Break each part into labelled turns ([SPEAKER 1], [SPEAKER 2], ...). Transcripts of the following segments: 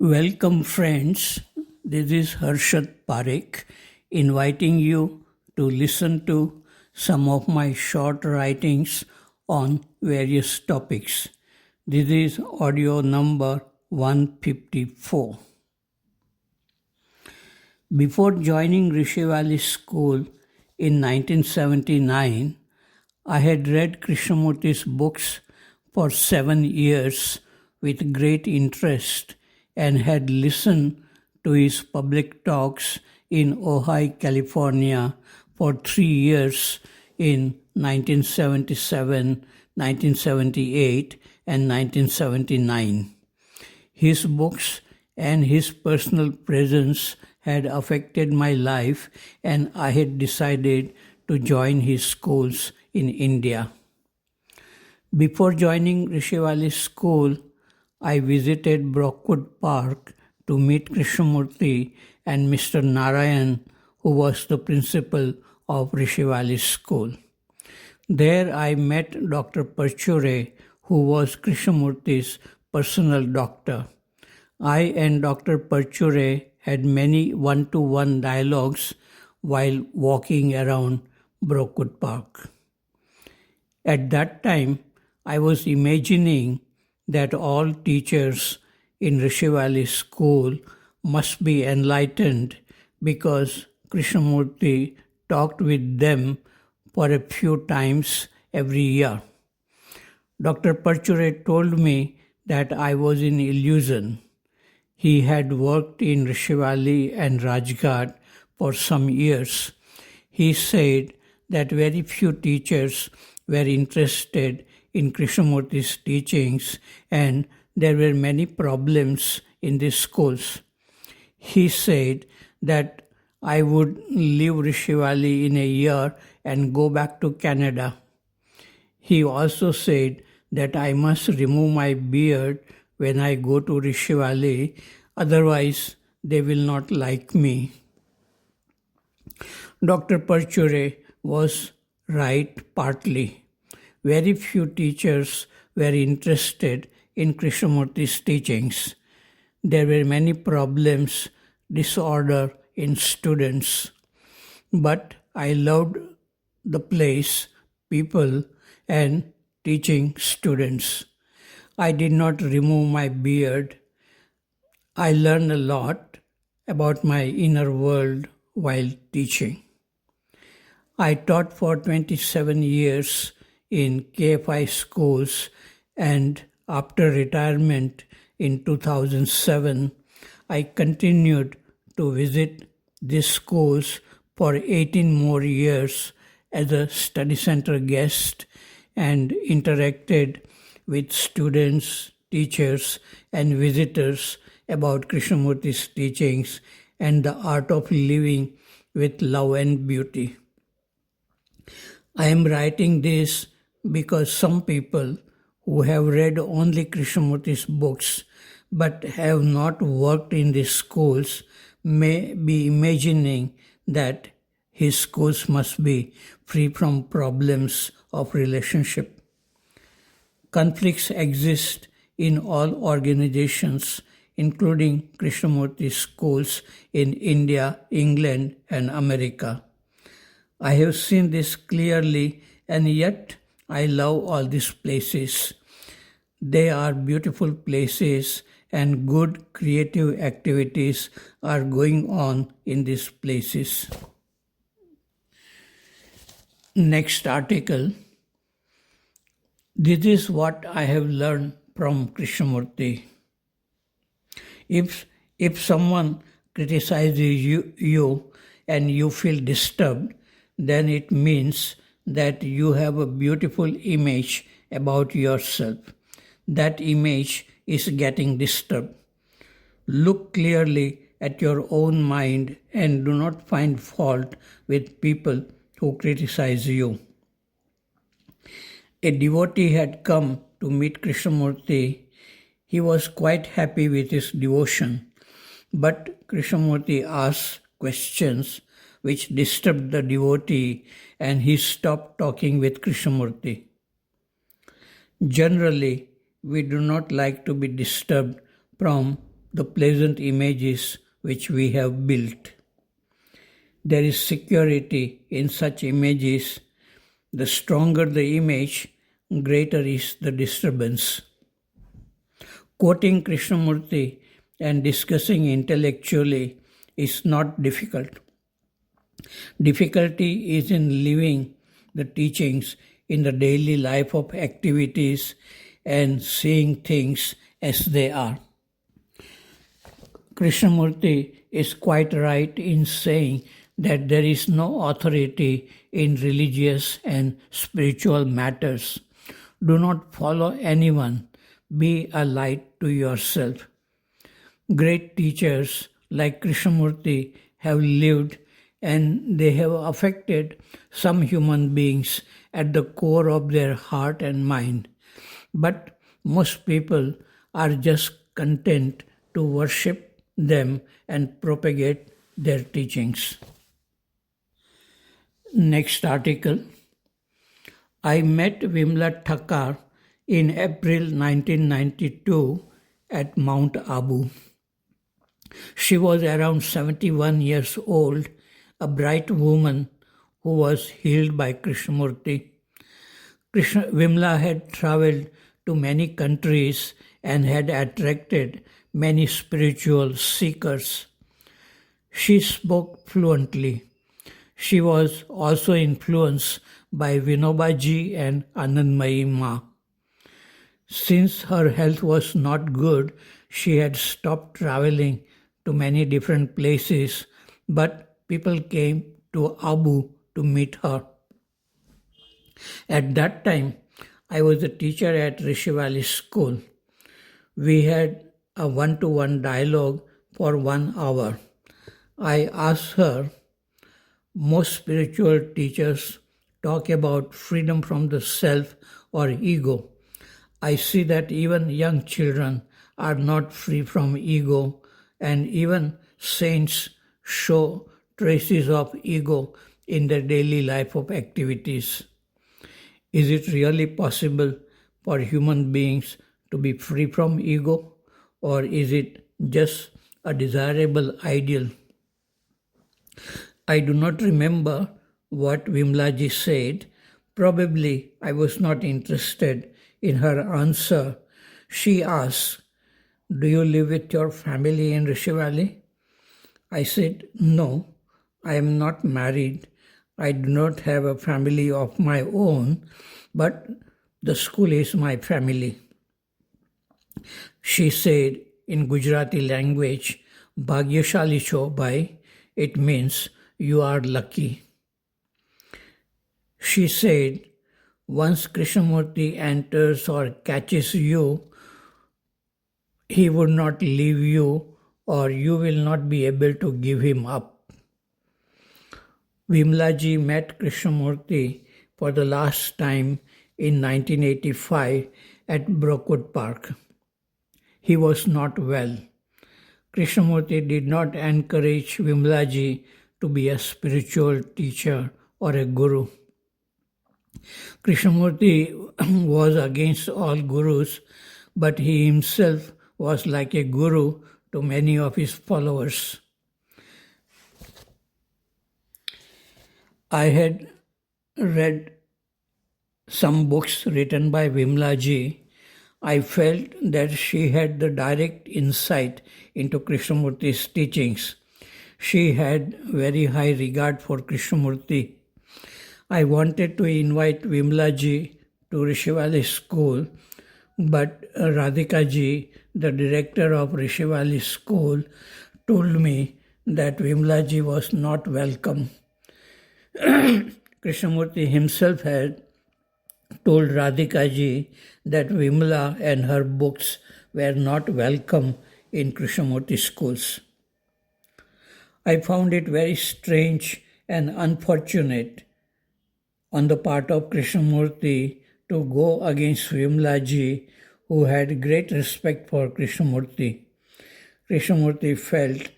[SPEAKER 1] Welcome, friends. This is Harshad Parekh inviting you to listen to some of my short writings on various topics. This is audio number 154. Before joining Rishivali School in 1979, I had read Krishnamurti's books for 7 years with great interest and had listened to his public talks in Ojai, California for 3 years in 1977, 1978, and 1979. His books and his personal presence had affected my life, and I had decided to join his schools in India. Before joining Rishivali School, I visited Brockwood Park to meet Krishnamurti and Mr. Narayan, who was the principal of Rishivali School. There I met Dr. Parchure, who was Krishnamurti's personal doctor. I and Dr. Parchure had many one-to-one dialogues while walking around Brockwood Park. At that time, I was imagining that all teachers in Rishivali School must be enlightened because Krishnamurti talked with them for a few times every year. Dr. Parchure told me that I was in illusion. He had worked in Rishivali and Rajghat for some years. He said that very few teachers were interested in Krishnamurti's teachings, and there were many problems in these schools. He said that I would leave Rishivali in a year and go back to Canada. He also said that I must remove my beard when I go to Rishivali, otherwise they will not like me. Dr. Parchure was right partly. Very few teachers were interested in Krishnamurti's teachings. There were many problems, disorder in students. But I loved the place, people, and teaching students. I did not remove my beard. I learned a lot about my inner world while teaching. I taught for 27 years in KFI schools, and after retirement in 2007, I continued to visit these schools for 18 more years as a study center guest and interacted with students, teachers, and visitors about Krishnamurti's teachings and the art of living with love and beauty. I am writing this because some people who have read only Krishnamurti's books but have not worked in these schools may be imagining that his schools must be free from problems of relationship. Conflicts exist in all organizations, including Krishnamurti schools in India, England, and America. I have seen this clearly, and yet I love all these places. They are beautiful places, and good creative activities are going on in these places. Next article. This is what I have learned from Krishnamurti. If someone criticizes you and you feel disturbed, then it means that you have a beautiful image about yourself. That image is getting disturbed. Look clearly at your own mind and do not find fault with people who criticize you. A devotee had come to meet Krishnamurti. He was quite happy with his devotion, but Krishnamurti asked questions which disturbed the devotee, and he stopped talking with Krishnamurti. Generally, we do not like to be disturbed from the pleasant images which we have built. There is security in such images. The stronger the image, greater is the disturbance. Quoting Krishnamurti and discussing intellectually is not difficult. Difficulty is in living the teachings in the daily life of activities and seeing things as they are. Krishnamurti is quite right in saying that there is no authority in religious and spiritual matters. Do not follow anyone. Be a light to yourself. Great teachers like Krishnamurti have lived and they have affected some human beings at the core of their heart and mind. But most people are just content to worship them and propagate their teachings. Next article. I met Vimala Thakar in April 1992 at Mount Abu. She was around 71 years old, a bright woman who was healed by Krishnamurti. Vimala had traveled to many countries and had attracted many spiritual seekers. She spoke fluently. She was also influenced by Vinobaji and Anandmayi Ma. Since her health was not good, she had stopped traveling to many different places, but people came to Abu to meet her. At that time, I was a teacher at Vimala School. We had a one-to-one dialogue for 1 hour. I asked her, most spiritual teachers talk about freedom from the self or ego. I see that even young children are not free from ego, and even saints show traces of ego in their daily life of activities. Is it really possible for human beings to be free from ego, or is it just a desirable ideal? I do not remember what Vimalaji said. Probably I was not interested in her answer. She asked, do you live with your family in Rishi Valley? I said, no, I am not married. I do not have a family of my own, but the school is my family. She said in Gujarati language, Bhagyashali cho bhai, it means you are lucky. She said, once Krishnamurti enters or catches you, he would not leave you, or you will not be able to give him up. Vimalaji met Krishnamurti for the last time in 1985 at Brookwood Park. He was not well. Krishnamurti did not encourage Vimalaji to be a spiritual teacher or a guru. Krishnamurti was against all gurus, but he himself was like a guru to many of his followers. I had read some books written by Vimalaji. I felt that she had the direct insight into Krishnamurti's teachings. She had very high regard for Krishnamurti. I wanted to invite Vimalaji to Rishi Valley School, but Radhikaji, the director of Rishi Valley School, told me that Vimalaji was not welcome. Krishnamurti himself had told Radhikaji that Vimala and her books were not welcome in Krishnamurti schools. I found it very strange and unfortunate on the part of Krishnamurti to go against Vimalaji, who had great respect for Krishnamurti. Krishnamurti felt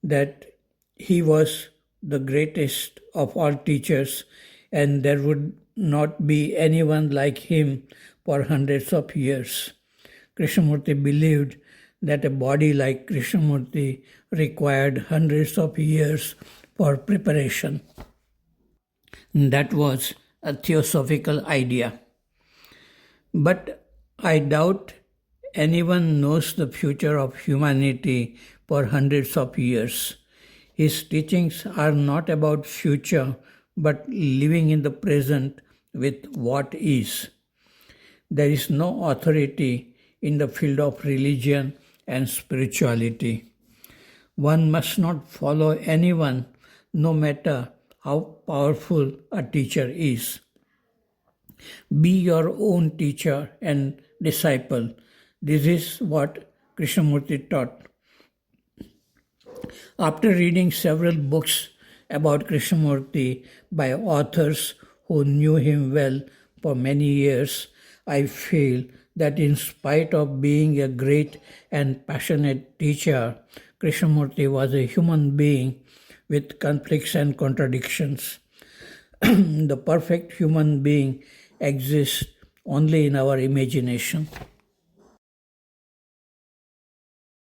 [SPEAKER 1] that he was the greatest of all teachers and there would not be anyone like him for hundreds of years. Krishnamurti believed that a body like Krishnamurti required hundreds of years for preparation. That was a theosophical idea. But I doubt anyone knows the future of humanity for hundreds of years. His teachings are not about future, but living in the present with what is. There is no authority in the field of religion and spirituality. One must not follow anyone, no matter how powerful a teacher is. Be your own teacher and disciple. This is what Krishnamurti taught. After reading several books about Krishnamurti by authors who knew him well for many years, I feel that in spite of being a great and passionate teacher, Krishnamurti was a human being with conflicts and contradictions. The perfect human being exists only in our imagination.